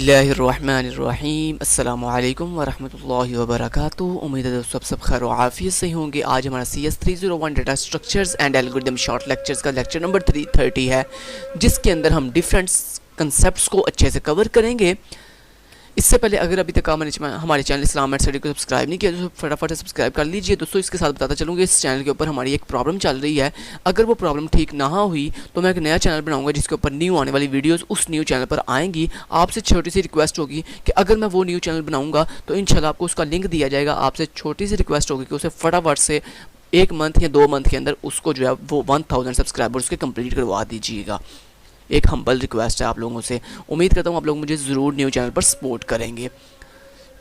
बिस्मिल्लाहिर्रहमानिर्रहीम अस्सलामुअलैकुम वरहमतुल्लाहि वबरकातुहू। उम्मीद है दोस्तों सब खैर व आफियत से होंगे। आज हमारा CS 301 data structures and algorithm short lectures का लेक्चर नंबर 330 है, जिसके अंदर हम डिफरेंट कंसेप्ट्स को अच्छे से कवर करेंगे। इससे पहले अगर अभी तक हमारे चैनल इस्लाम एट स्टडी को सब्सक्राइब नहीं किया तो फटाफट से सब्सक्राइब कर लीजिए। दोस्तों इसके साथ बताता चलूँगा, इस चैनल के ऊपर हमारी एक प्रॉब्लम चल रही है। अगर वो प्रॉब्लम ठीक ना हुई तो मैं एक नया चैनल बनाऊंगा जिसके ऊपर न्यू आने वाली वीडियोस उस न्यू चैनल पर आएंगी। आपसे छोटी सी रिक्वेस्ट होगी कि अगर मैं वो न्यू चैनल बनाऊंगा तो इंशाल्लाह आपको उसका लिंक दिया जाएगा। आपसे छोटी सी रिक्वेस्ट होगी कि उसे फटाफट से 1 मंथ या 2 मंथ के अंदर उसको जो है वो 1000 सब्सक्राइबर्स उसके कंप्लीट करवा दीजिएगा। एक हम्बल रिक्वेस्ट है आप लोगों से। उम्मीद करता हूँ आप लोग मुझे ज़रूर न्यू चैनल पर सपोर्ट करेंगे।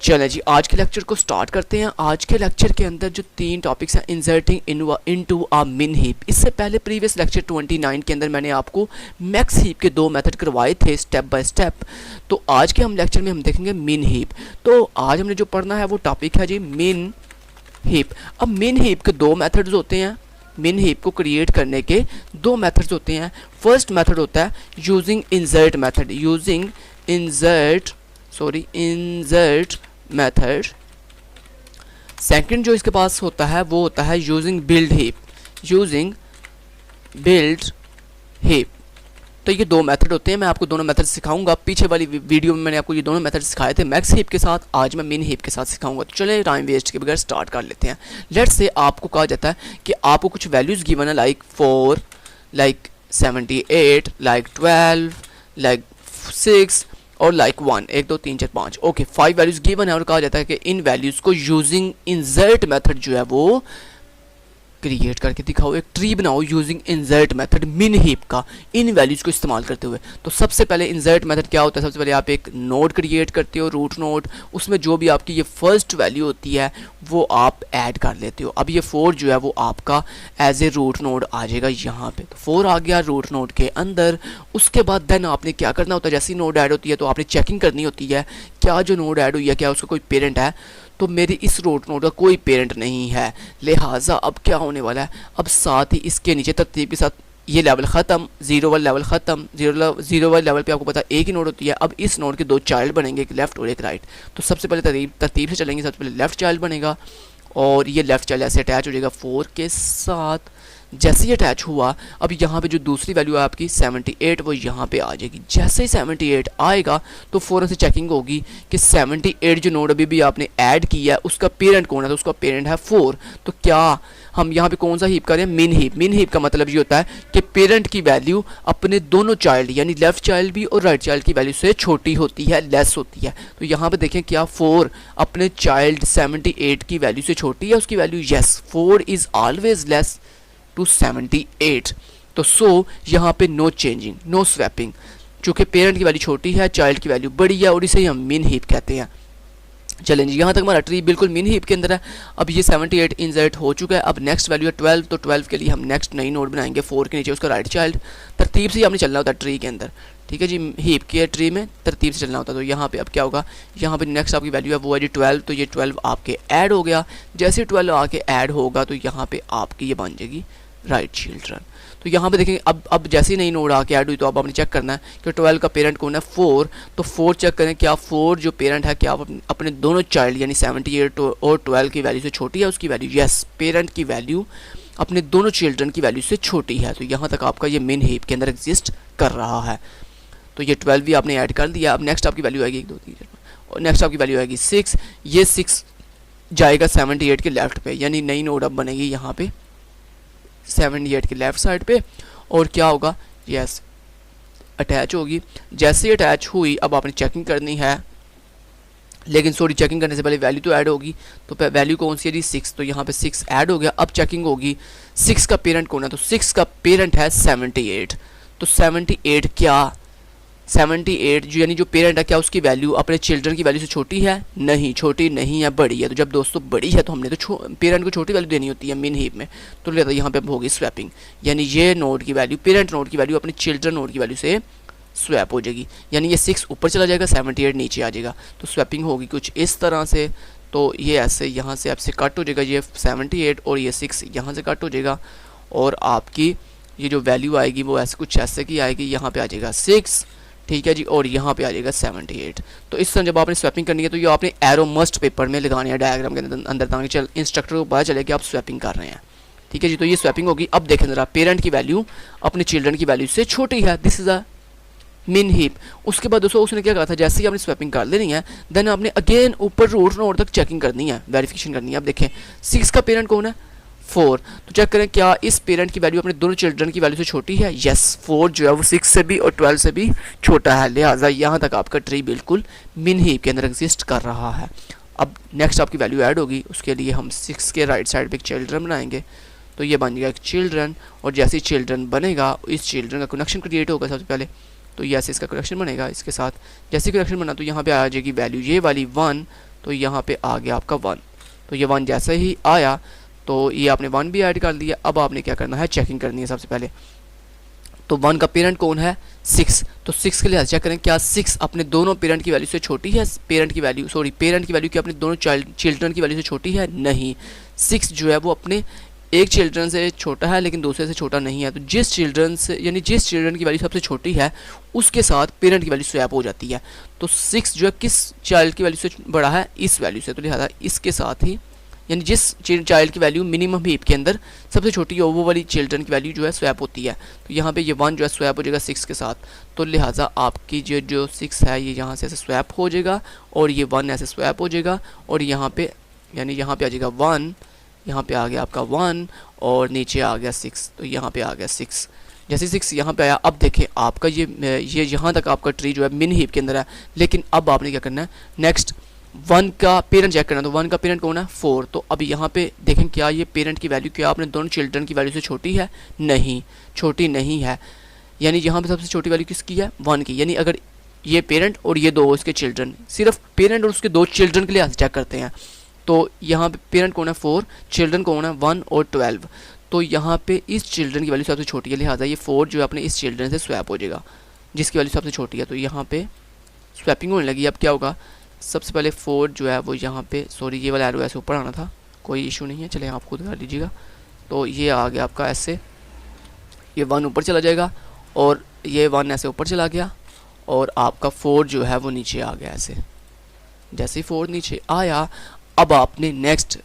चलें जी, आज के लेक्चर को स्टार्ट करते हैं। आज के लेक्चर के अंदर जो 3 टॉपिक्स हैं, इंसर्टिंग इनटू अ मिन हीप। इससे पहले प्रीवियस लेक्चर 29 के अंदर मैंने आपको मैक्स हीप के 2 मेथड करवाए थे स्टेप बाय स्टेप। तो आज के हम लेक्चर में हम देखेंगे मिन हीप। तो आज हमने जो पढ़ना है वो टॉपिक है जी मिन हीप। अब मिन हीप के 2 मेथड्स होते हैं। मिन हीप को क्रिएट करने के 2 मेथड्स होते हैं। फर्स्ट मेथड होता है using insert method, insert method. Second जो इसके पास होता है वो होता है यूजिंग बिल्ड हीप। तो ये 2 मेथड होते हैं। मैं आपको दोनों मेथड सिखाऊंगा। पीछे वाली वीडियो में मैंने आपको ये दोनों मेथड सिखाए थे मैक्स हीप के साथ, आज मैं मिन हीप के साथ सिखाऊंगा। तो चले टाइम वेस्ट के बगैर स्टार्ट कर लेते हैं। लेट्स से आपको कहा जाता है कि आपको कुछ वैल्यूज़ गिवन है, लाइक 4, लाइक 78, लाइक 12, लाइक 6 और लाइक 1, 1 2 3 4 5, ओके 5 वैल्यूज़ गिवन है। और कहा जाता है कि इन वैल्यूज़ को यूजिंग इंसर्ट मेथड जो है वो क्रिएट करके दिखाओ, एक ट्री बनाओ यूजिंग इंसर्ट मेथड मिन हीप का, इन वैल्यूज़ को इस्तेमाल करते हुए। तो सबसे पहले इंसर्ट मेथड क्या होता है? सबसे पहले आप एक नोड क्रिएट करते हो, रूट नोड। उसमें जो भी आपकी ये फर्स्ट वैल्यू होती है वो आप ऐड कर लेते हो। अब ये 4 जो है वो आपका एज ए रूट नोड आ जाएगा यहाँ पे। तो 4 आ गया रूट नोड के अंदर। उसके बाद देन आपने क्या करना होता है, जैसी नोड ऐड होती है तो आपने चेकिंग करनी होती है क्या जो नोड ऐड हुई है क्या उसका कोई पेरेंट है। तो मेरी इस रूट नोड का कोई पेरेंट नहीं है, लिहाजा अब क्या होने वाला है, अब साथ ही इसके नीचे तरतीब के साथ ये लेवल ख़त्म, 0 वाला लेवल ख़त्म। 0 वाले लेवल पे आपको पता एक ही नोड होती है। अब इस नोड के 2 चाइल्ड बनेंगे, एक लेफ़्ट और एक राइट। तो सबसे पहले तरतीब से चलेंगे। सबसे पहले लेफ़्ट चाइल्ड बनेगा और ये लेफ़्ट चाइल्ड ऐसे अटैच हो जाएगा 4 के साथ। जैसे ही अटैच हुआ, अब यहाँ पे जो दूसरी वैल्यू है आपकी 78 वो यहाँ पे आ जाएगी। जैसे ही 78 आएगा तो फ़ौरन से चेकिंग होगी कि 78 जो नोड अभी भी आपने ऐड किया है उसका पेरेंट कौन है। तो उसका पेरेंट है 4। तो क्या हम यहाँ पे कौन सा हीप कर रहे हैं? मिन हीप। मिन हीप का मतलब ये होता है कि पेरेंट की वैल्यू अपने दोनों चाइल्ड यानी लेफ़्ट चाइल्ड भी और राइट चाइल्ड की वैल्यू से छोटी होती है, लेस होती है। तो यहाँ पे देखें क्या 4 अपने चाइल्ड 78 की वैल्यू से छोटी है उसकी value? Yes, 4 is always less to 78। तो यहाँ पे नो चेंजिंग, नो स्वैपिंग, चूँकि पेरेंट की वैल्यू छोटी है, चाइल्ड की वैल्यू बड़ी है और इसे हम मिन हीप कहते हैं। चलें जी, यहाँ तक हमारा ट्री बिल्कुल मिन हीप के अंदर है। अब ये 78 इंसर्ट हो चुका है। अब नेक्स्ट वैल्यू है 12। तो 12 के लिए हम नेक्स्ट नई नोड बनाएंगे 4 के नीचे उसका राइट चाइल्ड। तरतीब से हमने चलना होता है ट्री के अंदर, ठीक है जी। हीप के ट्री में तरतीब से चलना होता है। तो यहाँ पे अब क्या होगा, यहाँ पे नेक्स्ट आपकी वैल्यू है वो है जी 12। तो ये 12 आपके ऐड हो गया। जैसे 12 आके ऐड होगा तो यहाँ पे आपकी ये बन जाएगी राइट चिल्ड्रन। तो यहाँ पे देखेंगे अब जैसे ही नई नोड आके ऐड हुई तो अब आपने चेक करना है कि 12 का पेरेंट कौन है? 4। तो 4 चेक करें क्या 4 जो पेरेंट है क्या अपने दोनों चाइल्ड यानी 78 और 12 की वैल्यू से छोटी है उसकी वैल्यू? यस, पेरेंट की वैल्यू अपने दोनों चिल्ड्रन की वैल्यू से छोटी है। तो यहाँ तक आपका ये मिन हीप के अंदर एग्जिस्ट कर रहा है। तो ये 12 भी आपने ऐड कर दिया। अब नेक्स्ट आपकी वैल्यू आएगी 1 2 3 4 और नेक्स्ट आपकी वैल्यू आएगी 6। ये 6 जाएगा 78 के लेफ्ट पे, यानी नई नोड अब बनेगी यहाँ पे 78 के लेफ्ट साइड पे। और क्या होगा, यस अटैच होगी। जैसे ही अटैच हुई अब आपने चेकिंग करनी है, लेकिन सॉरी चेकिंग करने से पहले वैल्यू तो ऐड होगी। तो वैल्यू कौन सी है जी? 6। तो यहाँ पे 6 ऐड हो गया। अब चेकिंग होगी 6 का पेरेंट कौन है? तो 6 का पेरेंट है 78। तो 78 क्या 78 जो यानी जो पेरेंट है क्या उसकी वैल्यू अपने चिल्ड्रन की वैल्यू से छोटी है? नहीं, छोटी नहीं है, बड़ी है। तो जब दोस्तों बड़ी है तो हमने तो पेरेंट को छोटी वैल्यू देनी होती है मिन हीप में। तो लेता यहाँ पे होगी स्वैपिंग, यानी ये नोड की वैल्यू पेरेंट नोड की वैल्यू अपने चिल्ड्रन नोड की वैल्यू से स्वैप हो जाएगी, यानी ये 6 ऊपर चला जाएगा 78 नीचे आ जाएगा। तो स्वैपिंग होगी कुछ इस तरह से। तो ये ऐसे यहाँ से आपसे कट हो जाएगा ये 78 और ये 6 यहाँ से कट हो जाएगा और आपकी ये जो वैल्यू आएगी वो ऐसे कुछ ऐसे की आएगी। यहाँ पे आ जाएगा 6 ठीक है जी, और यहाँ पे आ जाएगा 78। तो इस तरह जब आपने स्वैपिंग करनी है तो ये आपने एरो मस्ट पेपर में लगानी है डायग्राम के अंदर, ताकि चल इंस्ट्रक्टर को पता चले कि आप स्वैपिंग कर रहे हैं। ठीक है जी, तो ये स्वैपिंग होगी। अब देखें ज़रा, पेरेंट की वैल्यू अपने चिल्ड्रन की वैल्यू से छोटी है, दिस इज़ अ मिन हीप। उसके बाद दोस्तों उसने क्या कहा था, जैसे ही आपने स्वैपिंग कर लेनी है देन आपने अगेन ऊपर रूट नोड तक चेकिंग करनी है, वेरिफिकेशन करनी है। अब देखें 6 का पेरेंट कौन है, 4। तो चेक करें क्या इस पेरेंट की वैल्यू अपने दोनों चिल्ड्रन की वैल्यू से छोटी है। यस, 4 जो है वो 6 से भी और 12 से भी छोटा है, लिहाजा यहाँ तक आपका ट्री बिल्कुल मिन हीप के अंदर एग्जिस्ट कर रहा है। अब नेक्स्ट आपकी वैल्यू ऐड होगी, उसके लिए हम 6 के राइट साइड पे एक चिल्ड्रन बनाएंगे। तो ये बन जाएगा एक चिल्ड्रन, और जैसे ही चिल्ड्रन बनेगा इस चिल्ड्रन का कनेक्शन क्रिएट होगा सबसे पहले। तो यस, इसका कनेक्शन बनेगा इसके साथ। जैसे कनेक्शन बना तो यहाँ पे आ जाएगी वैल्यू ये वाली 1, तो यहाँ पे आ गया आपका 1। तो ये 1 जैसे ही आया तो ये आपने 1 भी ऐड कर लिया। अब आपने क्या करना है, चेकिंग करनी है सबसे पहले। तो 1 का पेरेंट कौन है, 6। तो 6 के लिए चेक करें क्या 6 अपने दोनों पेरेंट की वैल्यू से छोटी है। पेरेंट की वैल्यू क्या अपने दोनों चिल्ड्रन की वैल्यू से छोटी है, नहीं। 6 जो है वो अपने एक चिल्ड्रन से छोटा है लेकिन दूसरे से छोटा नहीं है। तो जिस चिल्ड्रन की वैल्यू सबसे छोटी है उसके साथ पेरेंट की वैल्यू स्वैप हो जाती है। तो 6 जो है किस चाइल्ड की वैल्यू से बड़ा है, इस वैल्यू से। तो लिहाजा इसके साथ ही यानी जिस चाइल्ड की वैल्यू मिनिमम हीप के अंदर सबसे छोटी हो वो वाली चिल्ड्रन की वैल्यू जो है स्वैप होती है। तो यहाँ पे ये 1 जो है स्वैप हो जाएगा 6 के साथ। तो लिहाजा आपकी जो 6 है ये यहाँ से ऐसे स्वैप हो जाएगा, और ये 1 ऐसे स्वैप हो जाएगा, और यहाँ पे यानी यहाँ पे आ जाएगा 1, यहाँ पे आ गया आपका 1, और नीचे आ गया 6। तो यहाँ पे आ गया 6। जैसे 6 यहाँ पे आया, अब देखें आपका ये यहाँ तक आपका ट्री जो है मिन हीप के अंदर है। लेकिन अब आपने क्या करना है, नेक्स्ट 1 का पेरेंट चेक करना। तो 1 का पेरेंट कौन है, 4। तो अब यहाँ पे देखें क्या ये पेरेंट की वैल्यू क्या अपने दोनों चिल्ड्रन की वैल्यू से छोटी है, नहीं, छोटी नहीं है। यानी यहाँ पे सबसे छोटी वैल्यू किसकी है, 1 की। यानी अगर ये पेरेंट और ये दो इसके चिल्ड्रन, सिर्फ पेरेंट और उसके 2 चिल्ड्रन के लिए चेक करते हैं। तो यहाँ पे पेरेंट कौन है 4, चिल्ड्रन कौन है 1 और 12। तो यहाँ पे इस चिल्ड्रन की वैल्यू सबसे छोटी है, लिहाजा ये 4 जो है अपने इस चिल्ड्रन से स्वैप हो जाएगा जिसकी वैल्यू सबसे छोटी है। तो यहाँ पे स्वैपिंग होने लगी। अब क्या होगा, सबसे पहले 4 जो है वो यहाँ पे, सॉरी ये वाला एरो ऐसे ऊपर आना था, कोई इशू नहीं है, चले आप खुद कर लीजिएगा। तो ये आ गया आपका ऐसे, ये 1 ऊपर चला जाएगा, और ये 1 ऐसे ऊपर चला गया, और आपका 4 जो है वो नीचे आ गया ऐसे। जैसे ही 4 नीचे आया, अब आपने नेक्स्ट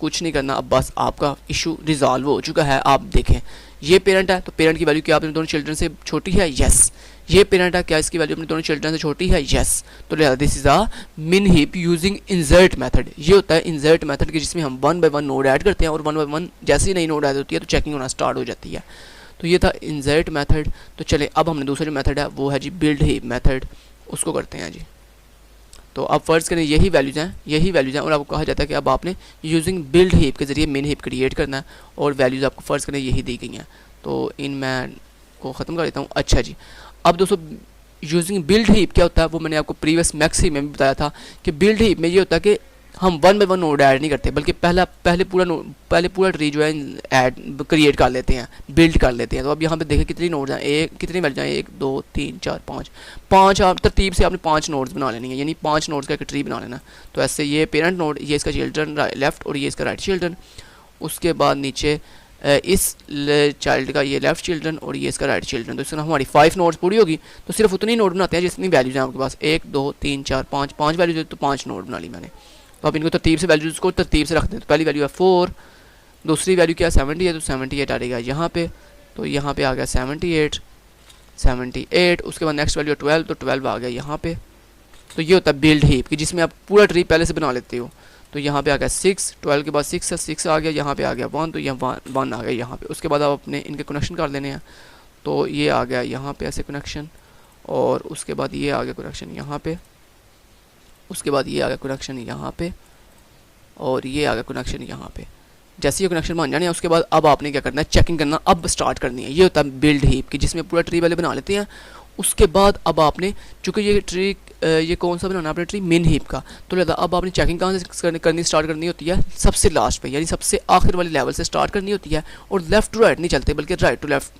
कुछ नहीं करना, अब बस आपका इशू रिजॉल्व हो चुका है। आप देखें ये पेरेंट है, तो पेरेंट की वैल्यू क्या अपने दोनों चिल्ड्रन से छोटी है, यस। ये पेरेंट है, क्या इसकी वैल्यू अपने दोनों चिल्ड्रन से छोटी है, यस। तो दिस इज अ मिन हीप यूजिंग इंसर्ट मेथड। ये होता है इंसर्ट मेथड के जिसमें हम 1 बाय 1 नोड ऐड करते हैं, और 1 बाय 1 जैसे ही नई नोड ऐड होती है तो चेकिंग होना स्टार्ट हो जाती है। तो ये था इंसर्ट मेथड। तो चले अब हमने दूसरा जो मेथड है वो है जी बिल्ड हीप मेथड, उसको करते हैं जी। तो अब फर्ज करें यही वैल्यूज़ हैं, और आपको कहा जाता है कि अब आपने यूजिंग बिल्ड हीप के ज़रिए मिन हीप क्रिएट करना है, और वैल्यूज़ आपको फ़र्ज करें यही दी गई हैं। तो इन मैं को ख़त्म कर देता हूँ। अच्छा जी, अब दोस्तों यूजिंग बिल्ड हीप क्या होता है वो मैंने आपको प्रीवियस मैक्स हीप में भी बताया था कि बिल्ड हीप में ये होता है कि हम 1 बाय 1 नोड ऐड नहीं करते, बल्कि पहले पूरा ट्री जो है ऐड क्रिएट कर लेते हैं, बिल्ड कर लेते हैं। तो अब यहाँ पे देखें कितनी नोड्स हैं, कितनी वैल्यूज हैं, 1 2 3 4 5 आप तरतीब से आपने 5 नोड्स बना लेनी है, यानी 5 नोड्स का एक ट्री बना लेना। तो ऐसे ये पेरेंट नोड, ये इसका चिल्ड्रन लेफ्ट, और ये इसका राइट चिल्ड्रन। उसके बाद नीचे इस चाइल्ड का ये लेफ्ट चिल्ड्रन, और ये इसका राइट चिल्ड्रन। तो इसमें हमारी 5 नोड्स पूरी होगी। तो सिर्फ उतनी नोड बनाते हैं जितनी वैल्यूज हैं आपके पास, 1 2 3 4 5 वैल्यूज है, तो 5 नोड बना ली मैंने। तो अब इनको तरतीब से वैल्यूज़ को तरतीब से रखते हैं। तो पहली वैल्यू है 4, दूसरी वैल्यू क्या है 70 है, तो 78 आ जाएगा यहाँ पे। तो यहाँ पे आ गया 78। उसके बाद नेक्स्ट वैल्यू है 12, तो 12 आ गया यहाँ पे। तो ये होता है बिल्ड हीप कि जिसमें आप पूरा ट्री पहले से बना लेते हो। तो यहाँ पे आ गया 6, 12 के बाद 6 है, 6 आ गया, यहाँ पे आ गया 1, तो यहाँ 1 आ गया यहाँ पे। उसके बाद आप अपने इनके कनेक्शन कर लेने हैं। तो ये आ गया यहाँ पे ऐसे कनेक्शन, और उसके बाद ये आ गया कनेक्शन यहाँ पे, उसके बाद ये आ गया कनेक्शन यहाँ पे, और ये आ गया कनेक्शन यहाँ पे। जैसे ये कनेक्शन बन जाने हैं उसके बाद अब आपने क्या करना है, चेकिंग करना अब स्टार्ट करनी है। ये होता है बिल्ड हीप की जिसमें पूरा ट्री पहले बना लेते हैं। उसके बाद अब आपने, चूँकि ये ट्री ये कौन सा बनाना है अपने ट्री, मिन हीप का, तो लिहाजा अब आपने चेकिंग कहाँ से करनी स्टार्ट करनी होती है, सबसे लास्ट पे, यानी सबसे आखिर वाले लेवल से स्टार्ट करनी होती है। और लेफ़्ट टू राइट नहीं चलते, बल्कि राइट टू लेफ़्ट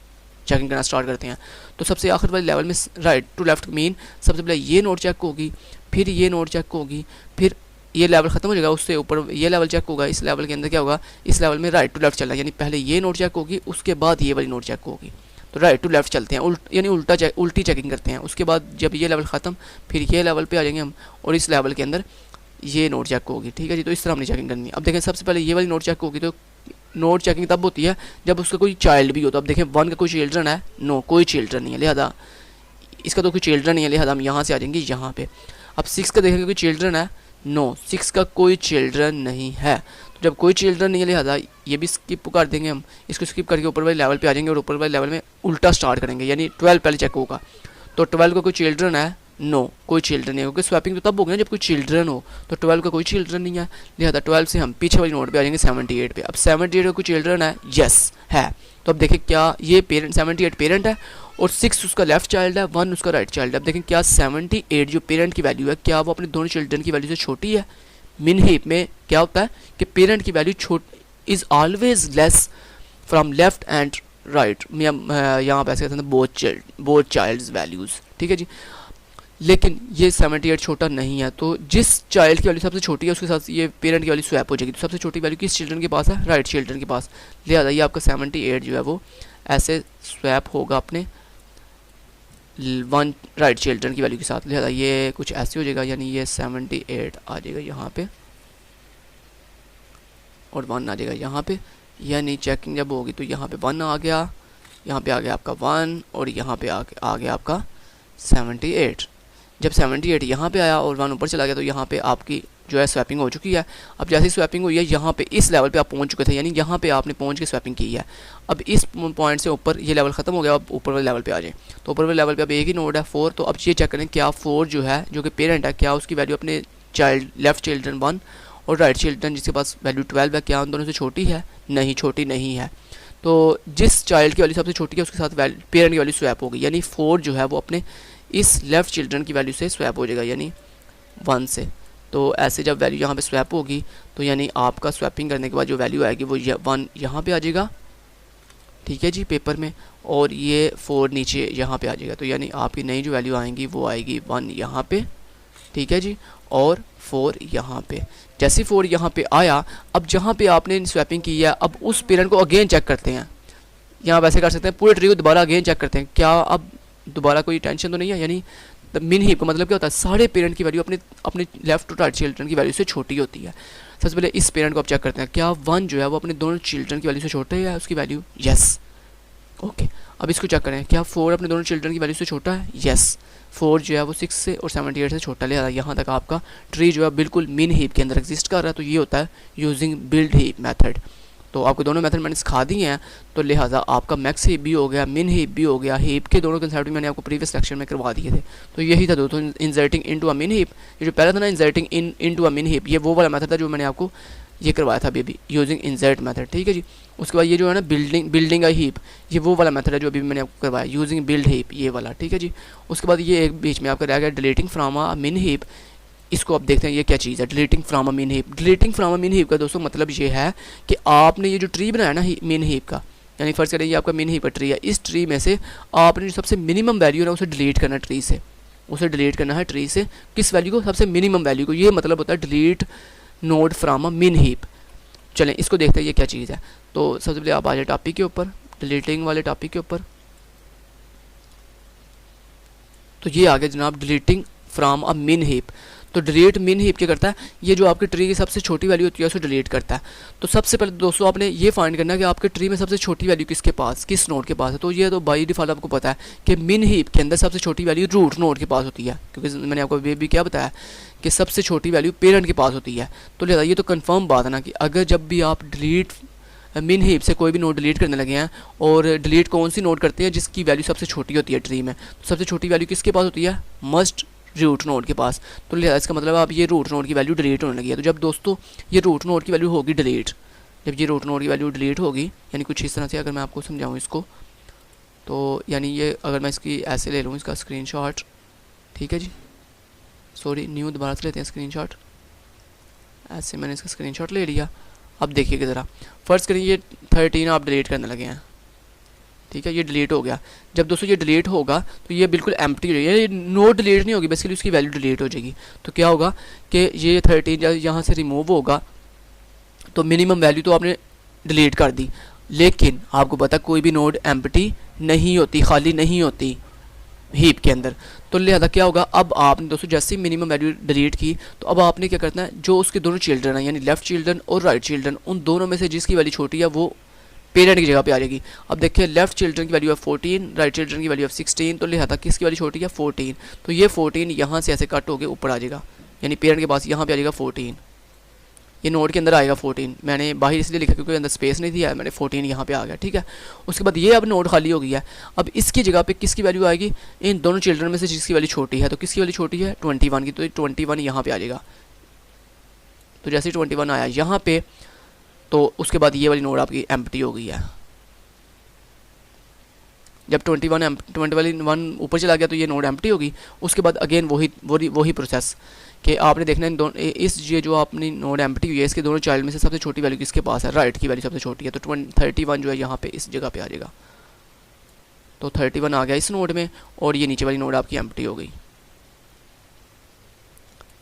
चेकिंग करना स्टार्ट करते हैं। तो सबसे आखिर वाले लेवल में राइट टू लेफ़्ट मीन सबसे पहले ये नोट चेक होगी, फिर ये नोट चेक होगी, फिर ये लेवल ख़त्म हो जाएगा, उससे ऊपर ये लेवल चेक होगा। इस लेवल के अंदर क्या होगा, इस लेवल में राइट टू लेफ्ट चलना है, यानी पहले ये नोट चेक होगी, उसके बाद ये वाली नोट चेक होगी। तो राइट टू लेफ्ट चलते हैं, यानी उल्टी चेकिंग करते हैं। उसके बाद जब ये लेवल ख़त्म, फिर ये लेवल पे आ जाएंगे हम, और इस लेवल के अंदर ये नोट चेक होगी, ठीक है जी। तो इस तरह हमने चेकिंग करनी है। अब देखें सबसे पहले ये वाली नोट चेक होगी, तो नोट चेकिंग तब होती है जब उसका कोई चाइल्ड भी हो। तो अब देखें 1 का कोई चिल्ड्रन है, नो कोई चिल्ड्रन नहीं है, लिहाजा इसका तो कोई चिल्ड्रन नहीं है, लिहाजा हम यहाँ से आ जाएंगे यहाँ पे। अब 6 का देखेंगे कोई चिल्ड्रन है, नो 6 का कोई चिल्ड्रन नहीं है। तो जब कोई चिल्ड्रन नहीं है, लिहाजा ये भी स्किप कर देंगे हम, इसको स्किप करके ऊपर वाले लेवल पे आ जाएंगे और ऊपर वाले लेवल में उल्टा स्टार्ट करेंगे, यानी 12 पहले चेक होगा। तो 12 का कोई चिल्ड्रन है, नो कोई चिल्ड्रन नहीं है, क्योंकि स्वैपिंग तो तब होगी ना जब कोई चिल्ड्रन हो। तो 12 का कोई चिल्ड्रन नहीं है, लिहाजा 12 से हम पीछे वाली नोट पे आ जाएंगे 78 पे। अब 78 का कोई चिल्ड्रन है, यस है। तो अब देखें क्या ये पेरेंट 78 पेरेंट है और 6 उसका लेफ्ट चाइल्ड है, 1 उसका राइट चाइल्ड है। अब देखें क्या 78 जो पेरेंट की वैल्यू है, क्या वो अपने दोनों चिल्ड्रन की वैल्यू से छोटी है। मिन हीप में क्या होता है कि पेरेंट की value is always less from left and right, यहाँ पे ऐसे कहते हैं बोथ चाइल्ड्स वैल्यूज़, ठीक है जी। लेकिन ये 78 छोटा नहीं है, तो जिस चाइल्ड की वैल्यू सबसे छोटी है उसके साथ ये पेरेंट की वैल्यू स्वैप हो जाएगी। तो सबसे छोटी वैल्यू किस चिल्ड्रन के पास है, राइट चिल्ड्रन के पास, लिहाजा ये आपका 78 जो है वो ऐसे स्वैप होगा अपने 1 राइट चिल्ड्रन की वैल्यू के साथ। लिहाजा ये कुछ ऐसे हो जाएगा, यानी ये 78 आ जाएगा यहाँ पे और 1 आ जाएगा यहाँ पे। यानी चेकिंग जब होगी तो यहाँ पे 1 आ गया, यहाँ पे आ गया आपका 1 और यहाँ पे आ गया आपका 78। जब 78 यहाँ पे आया और 1 ऊपर चला गया तो यहाँ पे आपकी जो है स्वैपिंग हो चुकी है। अब जैसे स्वैपिंग हुई है यहाँ पे इस लेवल पे आप पहुँच चुके थे, यानी यहाँ पे आपने पहुँच के स्वैपिंग की है। अब इस पॉइंट से ऊपर ये लेवल ख़त्म हो गया, अब ऊपर वाले लेवल पे आ जाए। तो ऊपर वाले लेवल पे अब एक ही नोड है 4। तो अब ये चेक करें क्या 4 जो है जो कि पेरेंट है, क्या उसकी वैल्यू अपने लेफ्ट चिल्ड्रन 1 और राइट चिल्ड्रन जिसके पास वैल्यू 12 है, क्या उन दोनों से छोटी है, नहीं छोटी नहीं है। तो जिस चाइल्ड की वैल्यू सबसे छोटी है उसके साथ पेरेंट की वैल्यू स्वैप होगी, यानी 4 जो है वो अपने इस लेफ्ट चिल्ड्रन की वैल्यू से स्वैप हो जाएगा, यानी 1 से। तो ऐसे जब वैल्यू यहाँ पे स्वैप होगी तो यानी आपका स्वैपिंग करने के बाद जो वैल्यू आएगी वो 1 यहाँ पे आ जाएगा, ठीक है जी पेपर में, और ये 4 नीचे यहाँ पे आ जाएगा। तो यानी आपकी नई जो वैल्यू आएंगी वो आएगी 1 यहाँ पे, ठीक है जी, और 4 यहाँ पे। जैसे 4 यहाँ पे आया, अब जहाँ पे आपने स्वैपिंग की है अब उस पेरेंट को अगेन चेक करते हैं। यहाँ वैसे कर सकते हैं, पूरे ट्री को दोबारा अगेन चेक करते हैं, क्या अब दोबारा कोई टेंशन तो नहीं है। यानी मिन हीप का मतलब क्या होता है, सारे पेरेंट की वैल्यू अपने लेफ्ट और राइट चिल्ड्रन की वैल्यू से छोटी होती है। सबसे पहले इस पेरेंट को आप चेक करते हैं, क्या 1 जो है वो अपने दोनों चिल्ड्रन की वैल्यू से छोटा है उसकी वैल्यू, यस ओके। अब इसको चेक करें, क्या 4 अपने दोनों चिल्ड्रन की वैल्यू से छोटा है, यस 4 जो है वो 6 से और 78 से छोटा, लिहाजा यहाँ तक आपका ट्री जो है बिल्कुल मिन हीप के अंदर एग्जिस्ट कर रहा है। तो ये होता है यूजिंग बिल्ड हीप मेथड। तो आपको दोनों मेथड मैंने सिखा दिए हैं, तो लिहाजा आपका मैक्स हीप भी हो गया, मिन हीप भी हो गया। हीप के दोनों कंसेप्ट मैंने आपको प्रीवियस लेक्चर में करवा दिए थे। तो यही था दोस्तों इंसर्टिंग इनटू अ मिन हीप। ये जो पहला था ना इंसर्टिंग इनटू अ मिन हीप, ये वो वाला मेथड था जो मैंने आपको ये करवाया था अभी यूजिंग इंसर्ट मेथड, ठीक है जी। उसके बाद ये जो है ना बिल्डिंग अ हीप, ये वो वाला मेथड है जो अभी मैंने आपको करवाया यूजिंग बिल्ड हीप, ये वाला, ठीक है जी। उसके बाद ये एक बीच में आपका रह गया डिलीटिंग फ्रॉम अ मिन हीप। इसको आप देखते हैं ये क्या चीज़ है, डिलीटिंग फ्रॉम अ मिन हीप। डिलीटिंग फ्रॉम अ मिन हीप का दोस्तों मतलब ये है कि आपने ये जो ट्री बनाया ना मिन हीप का, यानी फर्स्ट करें ये आपका मिन हीप का ट्री है, इस ट्री में से आपने जो सबसे मिनिमम वैल्यू है ना उसे डिलीट करना है ट्री से, उसे डिलीट करना है ट्री से। किस वैल्यू को, सबसे मिनिमम वैल्यू को। ये मतलब होता है डिलीट नोड फ्रॉम अ मिन हीप। चलें इसको देखते हैं ये क्या चीज़ है। तो सबसे पहले आप आ जाए टॉपिक के ऊपर, डिलीटिंग वाले टॉपिक के ऊपर। तो ये आ गया जनाब डिलीटिंग फ्रॉम अ मिन हीप। तो डिलीट मिन हीप क्या करता है, ये जो आपके ट्री की सबसे छोटी वैल्यू होती है उसे डिलीट करता है। तो सबसे पहले दोस्तों आपने ये फाइंड करना है कि आपके ट्री में सबसे छोटी वैल्यू किसके पास, किस नोड के पास है। तो ये तो बाई डिफॉल्ट आपको पता है कि मिन हीप के अंदर सबसे छोटी वैल्यू रूट नोड के पास होती है, क्योंकि मैंने आपको वे भी क्या बताया कि सबसे छोटी वैल्यू पेरेंट के पास होती है। तो लिहाजा ये तो कन्फर्म बात है ना कि अगर जब भी आप डिलीट मिन हीप से कोई भी नोड डिलीट करने लगे हैं, और डिलीट कौन सी नोड करते हैं जिसकी वैल्यू सबसे छोटी होती है ट्री में, तो सबसे छोटी वैल्यू किसके पास होती है, मस्ट रूट नोड के पास। तो लिहाजा इसका मतलब आप ये रूट नोड की वैल्यू डिलीट होने लगी है। तो जब दोस्तों ये रूट नोड की वैल्यू होगी डिलीट, जब ये रूट नोड की वैल्यू डिलीट होगी, यानी कुछ इस तरह से अगर मैं आपको समझाऊँ इसको, तो यानी ये अगर मैं इसकी ऐसे ले लूँ इसका स्क्रीनशॉट, ठीक है जी, सॉरी न्यू दोबारा से लेते हैं स्क्रीनशॉट। ऐसे मैंने इसका स्क्रीनशॉट ले लिया। अब देखिए ज़रा, फर्स्ट करिए ये 13 आप डिलीट करने लगे हैं, ठीक है, ये डिलीट हो गया। जब दोस्तों ये डिलीट होगा तो ये बिल्कुल एम्प्टी हो जाएगी, ये नोड डिलीट नहीं होगी, बेसिकली उसकी वैल्यू डिलीट हो जाएगी। तो क्या होगा कि ये 13 यहाँ से रिमूव होगा, तो मिनिमम वैल्यू तो आपने डिलीट कर दी। लेकिन आपको पता कोई भी नोड एम्प्टी नहीं होती, खाली नहीं होती हीप के अंदर। तो लिहाजा क्या होगा, अब आपने दोस्तों जैसे ही मिनिमम वैल्यू डिलीट की तो अब आपने क्या करना है, जो उसके दोनों चिल्ड्रन हैं यानी लेफ्ट चिल्ड्रन और राइट चिल्ड्रन, उन दोनों में से जिसकी वैल्यू छोटी है वो पेरेंट की जगह पे आ जाएगी। अब देखिए लेफ्ट चिल्ड्रन की वैल्यू है 14, राइट चिल्ड्रन की वैल्यू है 16, तो लिहाजा किसकी वैल्यू छोटी है 14, तो ये 14 यहाँ से ऐसे कट होकर ऊपर आ जाएगा, यानी पेरेंट के पास यहाँ पे आ जाएगा 14, ये नोड के अंदर आएगा 14। मैंने बाहर इसलिए लिखा क्योंकि अंदर स्पेस नहीं दिया है, मैंने 14 यहाँ पे आ गया, ठीक है। उसके बाद ये अब नोड खाली हो गया है। अब इसकी जगह पे किसकी वैल्यू आएगी, इन दोनों चिल्ड्रन में से जिसकी वैल्यू छोटी है, तो किसकी वैल्यू छोटी है 21 की, तो 21 यहाँ पे आ जाएगा। तो जैसे ही 21 आया यहाँ पे, तो उसके बाद ये वाली नोड आपकी एम्प्टी हो गई है। जब 21 ऊपर चला गया तो ये नोड एम्प्टी होगी। उसके बाद अगेन वही प्रोसेस कि आपने देखना है इस ये जो आपने नोड एम्प्टी हुई है इसके दोनों चाइल्ड में से सबसे छोटी वैल्यू किसके पास है, राइट की वैल्यू सबसे छोटी है, तो 31 जो है यहाँ पे इस जगह पे आ जाएगा। तो 31 आ गया इस नोड में और ये नीचे वाली नोड आपकी एम्प्टी हो गई।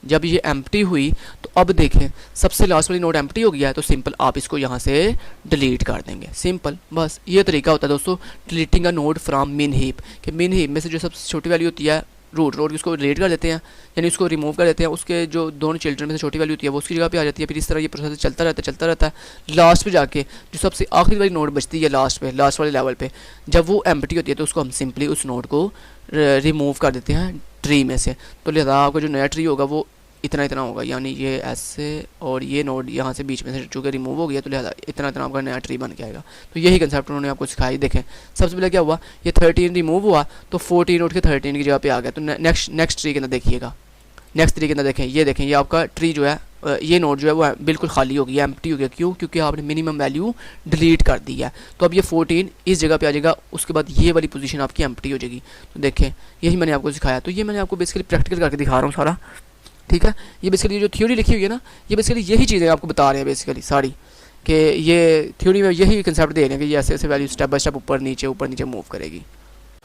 जब ये एम्प्टी हुई तो अब देखें सबसे लास्ट वाली नोड एम्प्टी हो गया है, तो सिंपल आप इसको यहाँ से डिलीट कर देंगे, सिंपल बस ये तरीका होता है दोस्तों डिलीटिंग अ नोड फ्रॉम मिन हीप। कि मिन हीप में से जो सबसे छोटी वैल्यू होती है रूट की उसको डिलीट कर देते हैं, यानी उसको रिमूव कर देते हैं, उसके जो दोनों चिल्ड्रन में से छोटी वैल्यू होती है वो उसकी जगह पे आ जाती है। फिर इस तरह ये प्रोसेस चलता रहता है। लास्ट पे जाके जो सबसे आखिरी वाली नोड बचती है लास्ट वाले लेवल पे, जब वो एम्प्टी होती है तो उसको हम सिंपली उस नोड को रिमूव कर देते हैं ट्री में से। तो लिहाजा आपका जो नया ट्री होगा वो इतना होगा, यानी ये ऐसे और ये नोड यहाँ से बीच में से चूँकि रिमूव हो गया तो लिहाजा इतना आपका नया ट्री बन के आएगा। तो यही कंसेप्ट उन्होंने आपको सिखाई। देखें सबसे पहले क्या हुआ, ये 13 रिमूव हुआ तो 14 उठ के 13 की जगह पे आ गया। तो नेक्स्ट ट्री के अंदर देखिएगा, नेक्स्ट ट्री के अंदर देखें ये आपका ट्री जो है ये नोड जो है वो बिल्कुल खाली हो गया, एम्प्टी हो गया। क्यों? क्योंकि आपने मिनिमम वैल्यू डिलीट कर दी है। तो अब ये 14 इस जगह पे आ जाएगा, उसके बाद ये वाली पोजीशन आपकी एम्प्टी हो जाएगी। तो देखें यही मैंने आपको सिखाया। तो ये मैंने आपको बेसिकली प्रैक्टिकल करके दिखा रहा हूँ सारा, ठीक है। ये बेसिकली जो थ्योरी लिखी हुई है ना, ये बेसिकली यही चीज़ें आपको बता रहे हैं बेसिकली सारी, कि ये थ्योरी में यही कंसेप्ट दे रहे हैं कि ये ऐसे ऐसे वैल्यू स्टेप बाय स्टेप ऊपर नीचे मूव करेगी।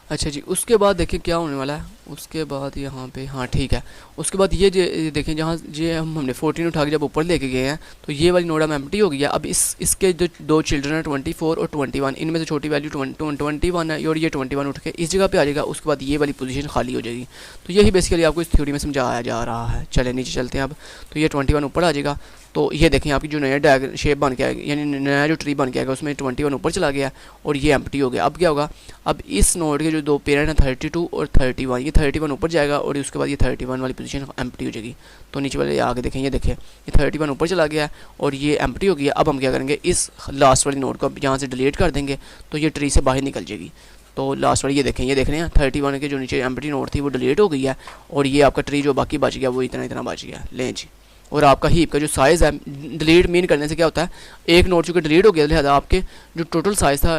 अच्छा जी, उसके बाद देखिए क्या होने वाला है। उसके बाद यहाँ पे हाँ ठीक है, उसके बाद ये देखें जहाँ ये हमने 14 उठा के जब ऊपर लेके गए हैं तो ये वाली नोड एम्प्टी हो गई है। अब इसके जो दो चिल्ड्रन हैं 24 और 21, इनमें से छोटी वैल्यू 21 है और ये 21 उठ के इस जगह पे आ जाएगा। उसके बाद ये वाली पोजीशन खाली हो जाएगी। तो यही बेसिकली आपको इस थ्योरी में समझाया जा रहा है। चले नीचे चलते हैं अब। तो ये 21 ऊपर आ जाएगा। तो ये देखें आपकी जो नया डायग्राम शेप बन के आएगा, यानी नया जो ट्री बन के आएगा उसमें 21 ऊपर चला गया और ये एम्प्टी हो गया। अब क्या होगा, अब इस नोड के जो दो पेरेंट हैं 32 और 31, ये 31 ऊपर जाएगा और उसके बाद ये 31 वाली पोजीशन एम्प्टी हो जाएगी। तो नीचे वाले आगे देखें, ये देखें ये 31 ऊपर चला गया और ये एम्प्टी हो गया। अब हम क्या करेंगे, इस लास्ट वाली नोड को अब यहाँ से डिलीट कर देंगे तो ये ट्री से बाहर निकल जाएगी। तो लास्ट वाली ये देखें, ये देख रहे हैं 31 के जो नीचे एम्प्टी नोड थी वो डिलीट हो गई है और ये आपका ट्री जो बाकी बच गया वो इतना बच गया। लें जी, और आपका हीप का जो साइज़ है, डिलीट मीन करने से क्या होता है, एक नोड चूँकि डिलीट हो गया लिहाजा आपके जो टोटल साइज़ था,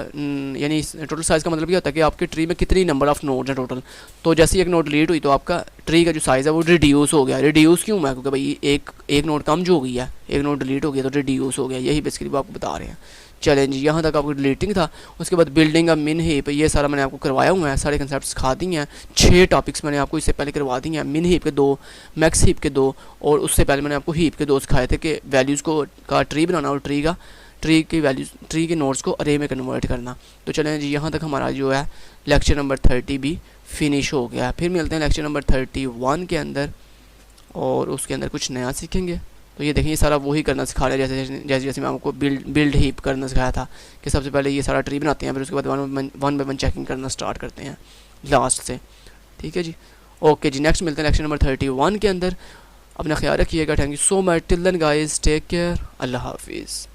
यानी टोटल साइज़ का मतलब क्या होता है कि आपके ट्री में कितनी नंबर ऑफ नोड्स हैं टोटल। तो जैसे एक नोड डिलीट हुई तो आपका ट्री का जो साइज़ है वो रिड्यूस हो गया। रिड्यूस क्यों है? क्योंकि भाई एक नोड कम जो हो गई है, एक नोड डिलीट हो गया तो रिड्यूस हो गया। यही बेसिकली वो आपको बता रहे हैं। चैलेंज यहाँ तक आपको डिलीटिंग था। उसके बाद बिल्डिंग अ मिन हीप, ये सारा मैंने आपको करवाया हुआ है, सारे कंसेप्ट सिखा दिए हैं। 6 टॉपिक्स मैंने आपको इससे पहले करवा दिए हैं, मिन हीप के 2, मैक्स हीप के 2, और उससे पहले मैंने आपको हीप के 2 सिखाए थे कि वैल्यूज़ को का ट्री बनाना और ट्री की वैल्यूज, ट्री के नोड्स को अरे में कन्वर्ट करना। तो चलें जी, यहाँ तक हमारा जो है लेक्चर नंबर 30 भी फिनिश हो गया है। फिर मिलते हैं लेक्चर नंबर 31 के अंदर और उसके अंदर कुछ नया सीखेंगे। तो ये देखिए सारा वही करना सिखा रहा है जैसे मैं आपको बिल्ड हीप करना सिखाया था कि सबसे पहले ये सारा ट्री बनाते हैं, फिर उसके बाद वन बाय वन चेकिंग करना स्टार्ट करते हैं लास्ट से। ठीक है जी, ओके जी, नेक्स्ट मिलते हैं लेक्चर नंबर 31 के अंदर। अपना ख्याल रखिएगा। Thank you so much. Till then guys, take care, अल्लाह हाफिज़।